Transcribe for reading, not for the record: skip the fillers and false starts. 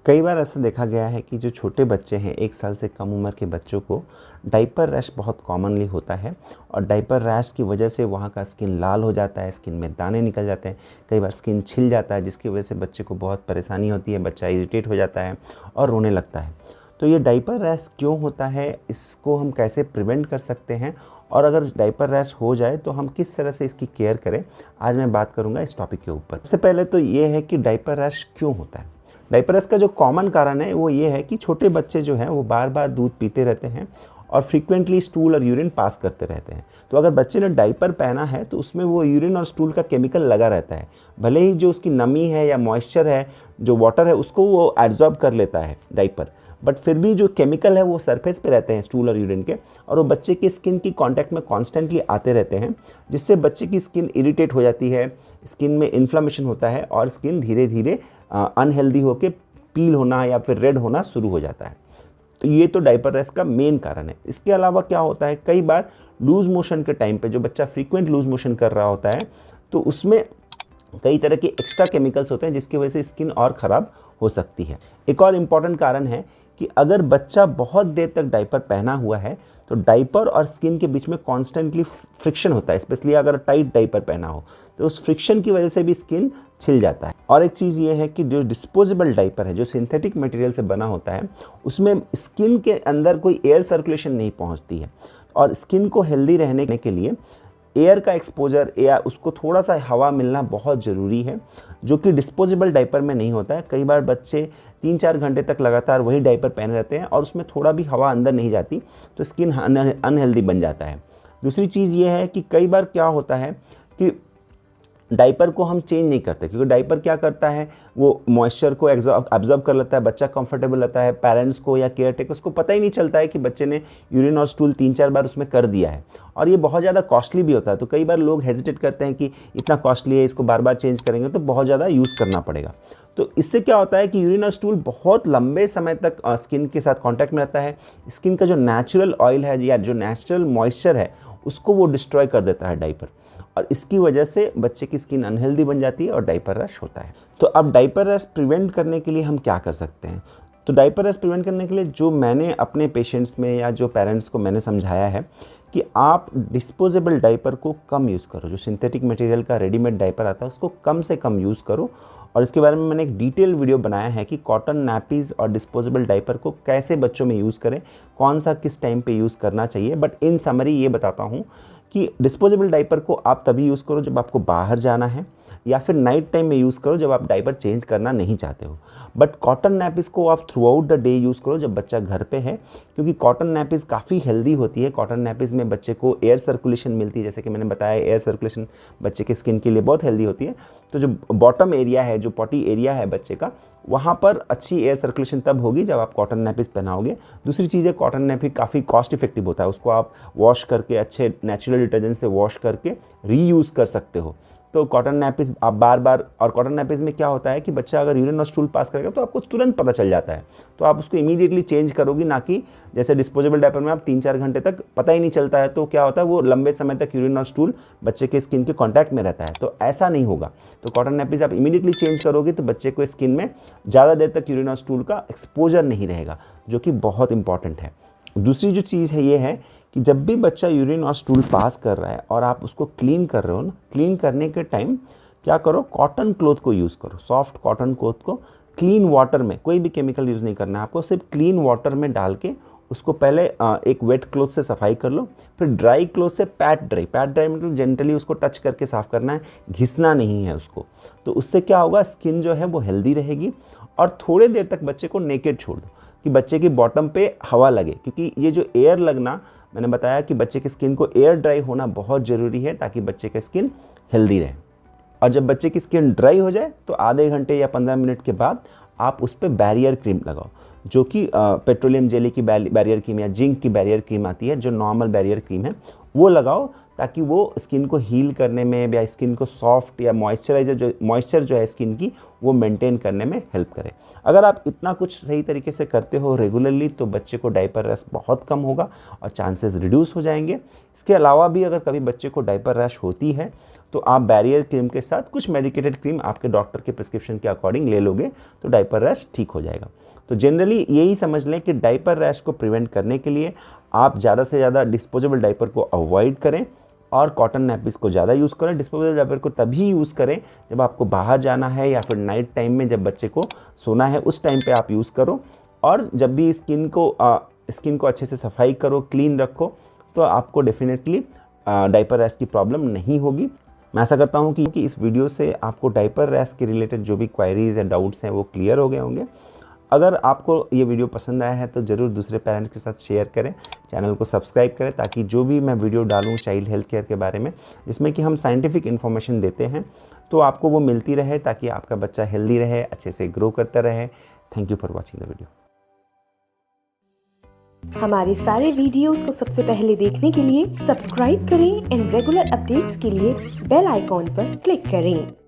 कई बार ऐसा देखा गया है कि जो छोटे बच्चे हैं 1 साल से कम उम्र के बच्चों को डायपर रैश बहुत कॉमनली होता है और डायपर रैश की वजह से वहाँ का स्किन लाल हो जाता है, स्किन में दाने निकल जाते हैं, कई बार स्किन छिल जाता है जिसकी वजह से बच्चे को बहुत परेशानी होती है, बच्चा इरिटेट हो जाता है और रोने लगता है। तो ये डायपर रैश क्यों होता है, इसको हम कैसे प्रिवेंट कर सकते हैं और अगर डायपर रैश हो जाए तो हम किस तरह से इसकी केयर करें, आज मैं बात करूँगा इस टॉपिक के ऊपर। सबसे पहले तो ये है कि डायपर रैश क्यों होता है। डायपर रैश का जो कॉमन कारण है वो ये है कि छोटे बच्चे जो हैं वो बार बार दूध पीते रहते हैं और फ्रीक्वेंटली स्टूल और यूरिन पास करते रहते हैं। तो अगर बच्चे ने डायपर पहना है तो उसमें वो यूरिन और स्टूल का केमिकल लगा रहता है। भले ही जो उसकी नमी है या मॉइस्चर है, जो वाटर है, उसको वो एब्जॉर्ब कर लेता है डायपर, बट फिर भी जो केमिकल है वो सरफेस पे रहते हैं स्टूल और यूरिन के, और वो बच्चे की स्किन की कांटेक्ट में कॉन्स्टेंटली आते रहते हैं, जिससे बच्चे की स्किन इरिटेट हो जाती है, स्किन में इन्फ्लामेशन होता है और स्किन धीरे धीरे अनहेल्दी होकर पील होना या फिर रेड होना शुरू हो जाता है। तो ये तो डायपर रैश का मेन कारण है। इसके अलावा क्या होता है, कई बार लूज मोशन के टाइम पे जो बच्चा फ्रीक्वेंट लूज मोशन कर रहा होता है तो उसमें कई तरह के एक्स्ट्रा केमिकल्स होते हैं जिसकी वजह से स्किन और ख़राब हो सकती है। एक और इम्पॉर्टेंट कारण है कि अगर बच्चा बहुत देर तक डायपर पहना हुआ है तो डायपर और स्किन के बीच में कॉन्स्टेंटली फ्रिक्शन होता है, स्पेशली अगर टाइट डायपर पहना हो तो उस फ्रिक्शन की वजह से भी स्किन छिल जाता है। और एक चीज़ ये है कि जो डिस्पोजेबल डायपर है, जो सिंथेटिक मटेरियल से बना होता है, उसमें स्किन के अंदर कोई एयर सर्कुलेशन नहीं पहुंचती है और स्किन को हेल्दी रहने के लिए एयर का एक्सपोजर या उसको थोड़ा सा हवा मिलना बहुत ज़रूरी है, जो कि डिस्पोजेबल डायपर में नहीं होता है। कई बार बच्चे 3-4 घंटे तक लगातार वही डायपर पहने रहते हैं और उसमें थोड़ा भी हवा अंदर नहीं जाती तो स्किन अनहेल्दी बन जाता है। दूसरी चीज़ ये है कि कई बार क्या होता है कि डायपर को हम चेंज नहीं करते, क्योंकि डायपर क्या करता है, वो मॉइस्चर को एब्जॉर्ब कर लेता है, बच्चा कंफर्टेबल रहता है, पेरेंट्स को या केयर टेकर्स को पता ही नहीं चलता है कि बच्चे ने यूरिन और स्टूल 3-4 बार उसमें कर दिया है। और ये बहुत ज़्यादा कॉस्टली भी होता है, तो कई बार लोग हेजिटेट करते हैं कि इतना कॉस्टली है, इसको बार बार चेंज करेंगे तो बहुत ज़्यादा यूज़ करना पड़ेगा। तो इससे क्या होता है कि यूरिन और स्टूल बहुत लंबे समय तक स्किन के साथ कांटेक्ट में रहता है, स्किन का जो नेचुरल ऑयल है या जो नेचुरल मॉइस्चर है उसको वो डिस्ट्रॉय कर देता है डायपर, और इसकी वजह से बच्चे की स्किन अनहेल्दी बन जाती है और डायपर रैश होता है। तो अब डायपर रैश प्रिवेंट करने के लिए हम क्या कर सकते हैं। तो डायपर रैश प्रिवेंट करने के लिए जो मैंने अपने पेशेंट्स में या जो पेरेंट्स को मैंने समझाया है कि आप डिस्पोजेबल डायपर को कम यूज़ करो, जो सिंथेटिक मटेरियल का रेडीमेड डायपर आता है उसको कम से कम यूज़ करो। और इसके बारे में मैंने एक डिटेल वीडियो बनाया है कि कॉटन नैपीज़ और डिस्पोजेबल डायपर को कैसे बच्चों में यूज़ करें, कौन सा किस टाइम पे यूज़ करना चाहिए। बट इन समरी ये बताता हूँ कि डिस्पोजेबल डायपर को आप तभी यूज़ करो जब आपको बाहर जाना है, या फिर नाइट टाइम में यूज़ करो जब आप डायपर चेंज करना नहीं चाहते हो। बट कॉटन नैपीज़ को आप through out the day use करो जब बच्चा घर पे है, क्योंकि कॉटन नैपीज़ काफ़ी हेल्दी होती है। कॉटन नैपीज़ में बच्चे को एयर सर्कुलेशन मिलती है, जैसे कि मैंने बताया एयर सर्कुलेशन बच्चे के स्किन के लिए बहुत हेल्दी होती है। तो जो बॉटम एरिया है, जो पॉटी एरिया है बच्चे का, वहाँ पर अच्छी एयर सर्कुलेशन तब होगी जब आप कॉटन नैपीज़ पहनाओगे। दूसरी चीज़ है, कॉटन नैपी काफ़ी कॉस्ट इफेक्टिव होता है, उसको आप वॉश करके अच्छे नेचुरल डिटर्जेंट से वॉश करके रीयूज़ कर सकते हो। तो कॉटन नैपीज़ आप बार बार, और कॉटन नैपीज़ में क्या होता है कि बच्चा अगर यूरिन और स्टूल पास करेगा तो आपको तुरंत पता चल जाता है, तो आप उसको इमीडिएटली चेंज करोगी, ना कि जैसे डिस्पोजेबल डायपर में आप 3-4 घंटे तक पता ही नहीं चलता है, तो क्या होता है वो लंबे समय तक यूरिन और स्टूल बच्चे के स्किन के कॉन्टैक्ट में रहता है। तो ऐसा नहीं होगा। तो कॉटन नैपीज़ आप इमीडिएटली चेंज करोगे तो बच्चे को स्किन में ज़्यादा देर तक यूरिन और स्टूल का एक्सपोजर नहीं रहेगा, जो कि बहुत इंपॉर्टेंट है। दूसरी जो चीज़ है ये है कि जब भी बच्चा यूरिन और स्टूल पास कर रहा है और आप उसको क्लीन कर रहे हो ना, क्लीन करने के टाइम क्या करो, कॉटन क्लॉथ को यूज़ करो, सॉफ्ट कॉटन क्लॉथ को क्लीन वाटर में, कोई भी केमिकल यूज़ नहीं करना है आपको, सिर्फ क्लीन वाटर में डाल के उसको पहले एक वेट क्लॉथ से सफाई कर लो, फिर ड्राई क्लॉथ से पैट ड्राई मतलब जेंटली उसको टच करके साफ़ करना है, घिसना नहीं है उसको। तो उससे क्या होगा, स्किन जो है वो हेल्दी रहेगी। और थोड़े देर तक बच्चे को नेकेड छोड़ दो कि बच्चे की बॉटम पे हवा लगे, क्योंकि ये जो एयर लगना, मैंने बताया कि बच्चे की स्किन को एयर ड्राई होना बहुत ज़रूरी है ताकि बच्चे का स्किन हेल्दी रहे। और जब बच्चे की स्किन ड्राई हो जाए तो आधे घंटे या 15 मिनट के बाद आप उस पर बैरियर क्रीम लगाओ, जो कि पेट्रोलियम जेली की बैरियर क्रीम या जिंक की बैरियर क्रीम आती है, जो नॉर्मल बैरियर क्रीम है वो लगाओ, ताकि वो स्किन को हील करने में या स्किन को सॉफ्ट या मॉइस्चर जो है स्किन की वो मेंटेन करने में हेल्प करे। अगर आप इतना कुछ सही तरीके से करते हो रेगुलरली तो बच्चे को डायपर रैश बहुत कम होगा और चांसेस रिड्यूस हो जाएंगे। इसके अलावा भी अगर कभी बच्चे को डायपर रैश होती है तो आप बैरियर क्रीम के साथ कुछ मेडिकेटेड क्रीम आपके डॉक्टर के प्रिस्क्रिप्शन के अकॉर्डिंग ले लोगे तो डायपर रैश ठीक हो जाएगा। तो जनरली यही समझ लें कि डायपर रैश को प्रिवेंट करने के लिए आप ज़्यादा से ज़्यादा डिस्पोजेबल डायपर को अवॉइड करें और कॉटन नैपकिन्स को ज़्यादा यूज़ करें। डिस्पोजेबल डायपर को तभी यूज़ करें जब आपको बाहर जाना है या फिर नाइट टाइम में जब बच्चे को सोना है उस टाइम पे आप यूज़ करो। और जब भी स्किन को अच्छे से सफाई करो, क्लीन रखो, तो आपको डेफिनेटली डायपर रैश की प्रॉब्लम नहीं होगी। मैं आशा करता हूँ कि इस वीडियो से आपको डायपर रैश के रिलेटेड जो भी क्वायरीज़ या डाउट्स हैं वो क्लियर हो गए होंगे। अगर आपको ये वीडियो पसंद आया है तो ज़रूर दूसरे पेरेंट्स के साथ शेयर करें, चैनल को सब्सक्राइब करें, ताकि जो भी मैं वीडियो डालूँ चाइल्ड हेल्थ केयर के बारे में जिसमें कि हम साइंटिफिक इन्फॉर्मेशन देते हैं तो आपको वो मिलती रहे, ताकि आपका बच्चा हेल्दी रहे, अच्छे से ग्रो करता रहे। Thank you for watching the video. हमारे सारे वीडियोस को सबसे पहले देखने के लिए सब्सक्राइब करें एंड रेगुलर अपडेट्स के लिए बेल आइकॉन पर क्लिक करें।